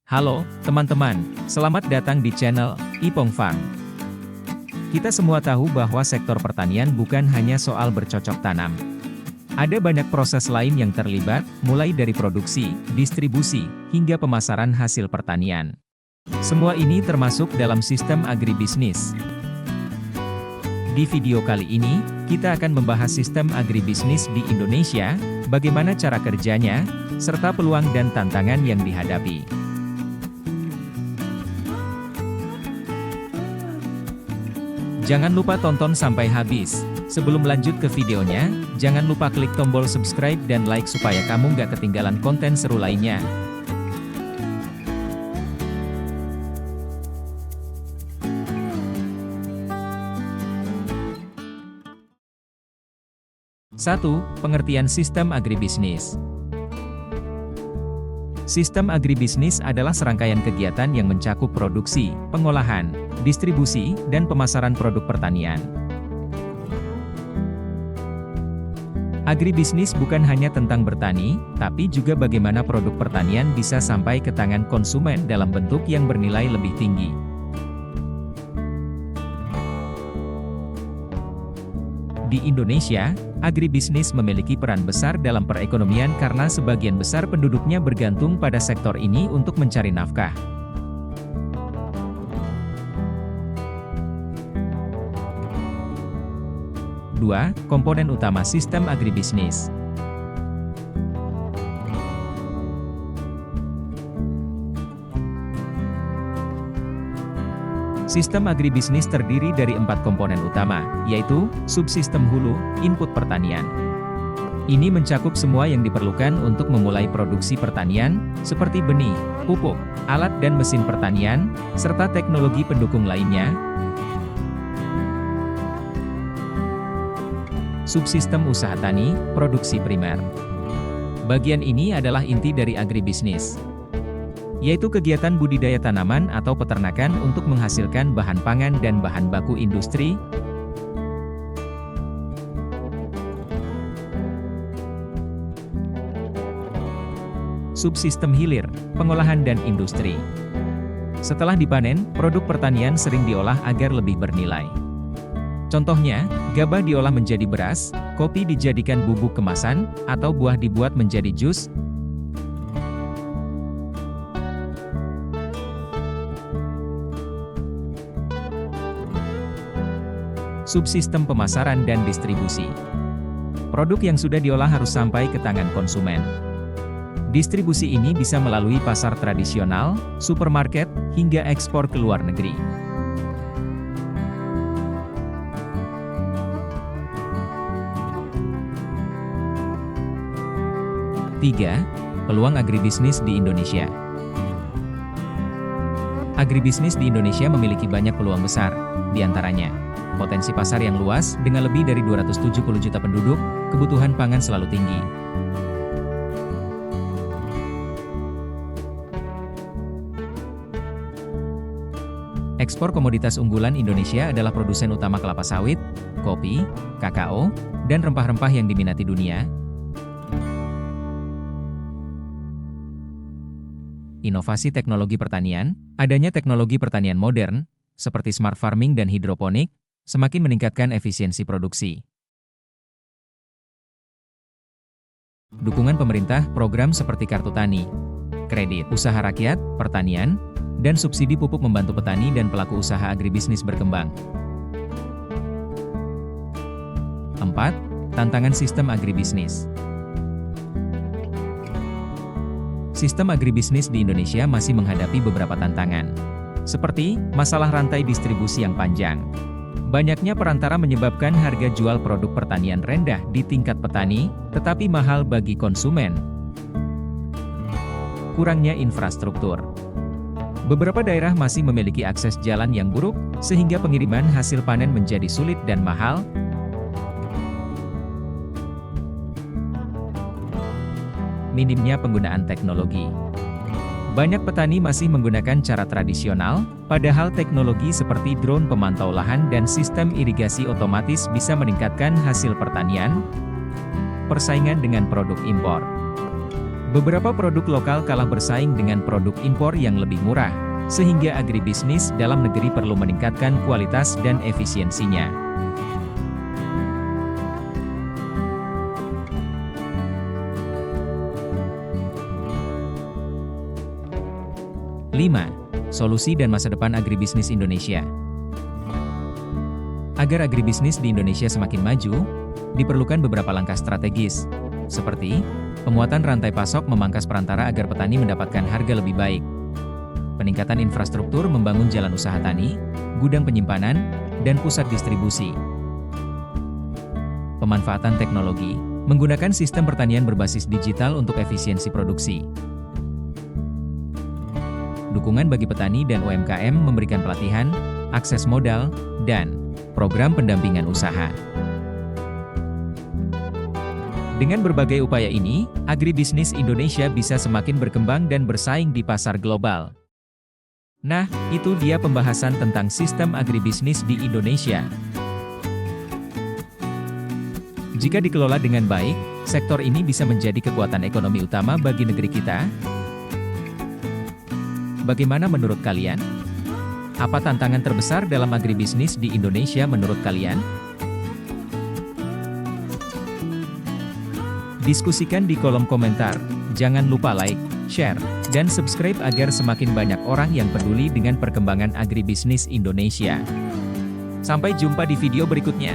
Halo, teman-teman. Selamat datang di channel Ipong Farm. Kita semua tahu bahwa sektor pertanian bukan hanya soal bercocok tanam. Ada banyak proses lain yang terlibat, mulai dari produksi, distribusi, hingga pemasaran hasil pertanian. Semua ini termasuk dalam sistem agribisnis. Di video kali ini, kita akan membahas sistem agribisnis di Indonesia, bagaimana cara kerjanya, serta peluang dan tantangan yang dihadapi. Jangan lupa tonton sampai habis. Sebelum lanjut ke videonya, jangan lupa klik tombol subscribe dan like supaya kamu nggak ketinggalan konten seru lainnya. Satu, pengertian sistem agribisnis. Sistem agribisnis adalah serangkaian kegiatan yang mencakup produksi, pengolahan, distribusi, dan pemasaran produk pertanian. Agribisnis bukan hanya tentang bertani, tapi juga bagaimana produk pertanian bisa sampai ke tangan konsumen dalam bentuk yang bernilai lebih tinggi. Di Indonesia, agribisnis memiliki peran besar dalam perekonomian karena sebagian besar penduduknya bergantung pada sektor ini untuk mencari nafkah. Dua, komponen utama sistem agribisnis. Sistem agribisnis terdiri dari 4 komponen utama, yaitu subsistem hulu, input pertanian. Ini mencakup semua yang diperlukan untuk memulai produksi pertanian, seperti benih, pupuk, alat dan mesin pertanian, serta teknologi pendukung lainnya. Subsistem usaha tani, produksi primer. Bagian ini adalah inti dari agribisnis, yaitu kegiatan budidaya tanaman atau peternakan untuk menghasilkan bahan pangan dan bahan baku industri. Subsistem hilir, pengolahan dan industri. Setelah dipanen, produk pertanian sering diolah agar lebih bernilai. Contohnya, gabah diolah menjadi beras, kopi dijadikan bubuk kemasan, atau buah dibuat menjadi jus. Subsistem pemasaran dan distribusi. Produk yang sudah diolah harus sampai ke tangan konsumen. Distribusi ini bisa melalui pasar tradisional, supermarket, hingga ekspor ke luar negeri. Tiga, peluang agribisnis di Indonesia. Agribisnis di Indonesia memiliki banyak peluang besar, di antaranya potensi pasar yang luas, dengan lebih dari 270 juta penduduk, kebutuhan pangan selalu tinggi. Ekspor komoditas unggulan Indonesia adalah produsen utama kelapa sawit, kopi, kakao, dan rempah-rempah yang diminati dunia. Inovasi teknologi pertanian, adanya teknologi pertanian modern, seperti smart farming dan hidroponik, semakin meningkatkan efisiensi produksi. Dukungan pemerintah, program seperti Kartu Tani, kredit usaha rakyat, pertanian, dan subsidi pupuk membantu petani dan pelaku usaha agribisnis berkembang. 4. Tantangan sistem agribisnis. Sistem agribisnis di Indonesia masih menghadapi beberapa tantangan, seperti masalah rantai distribusi yang panjang. Banyaknya perantara menyebabkan harga jual produk pertanian rendah di tingkat petani, tetapi mahal bagi konsumen. Kurangnya infrastruktur. Beberapa daerah masih memiliki akses jalan yang buruk, sehingga pengiriman hasil panen menjadi sulit dan mahal. Minimnya penggunaan teknologi. Banyak petani masih menggunakan cara tradisional, padahal teknologi seperti drone pemantau lahan dan sistem irigasi otomatis bisa meningkatkan hasil pertanian. Persaingan dengan produk impor. Beberapa produk lokal kalah bersaing dengan produk impor yang lebih murah, sehingga agribisnis dalam negeri perlu meningkatkan kualitas dan efisiensinya. 5. Solusi dan masa depan agribisnis Indonesia. Agar agribisnis di Indonesia semakin maju, diperlukan beberapa langkah strategis, seperti pemuatan rantai pasok memangkas perantara agar petani mendapatkan harga lebih baik, peningkatan infrastruktur membangun jalan usaha tani, gudang penyimpanan, dan pusat distribusi, pemanfaatan teknologi, menggunakan sistem pertanian berbasis digital untuk efisiensi produksi. Dukungan bagi petani dan UMKM memberikan pelatihan, akses modal, dan program pendampingan usaha. Dengan berbagai upaya ini, agribisnis Indonesia bisa semakin berkembang dan bersaing di pasar global. Nah, itu dia pembahasan tentang sistem agribisnis di Indonesia. Jika dikelola dengan baik, sektor ini bisa menjadi kekuatan ekonomi utama bagi negeri kita. Bagaimana menurut kalian? Apa tantangan terbesar dalam agribisnis di Indonesia menurut kalian? Diskusikan di kolom komentar. Jangan lupa like, share, dan subscribe agar semakin banyak orang yang peduli dengan perkembangan agribisnis Indonesia. Sampai jumpa di video berikutnya.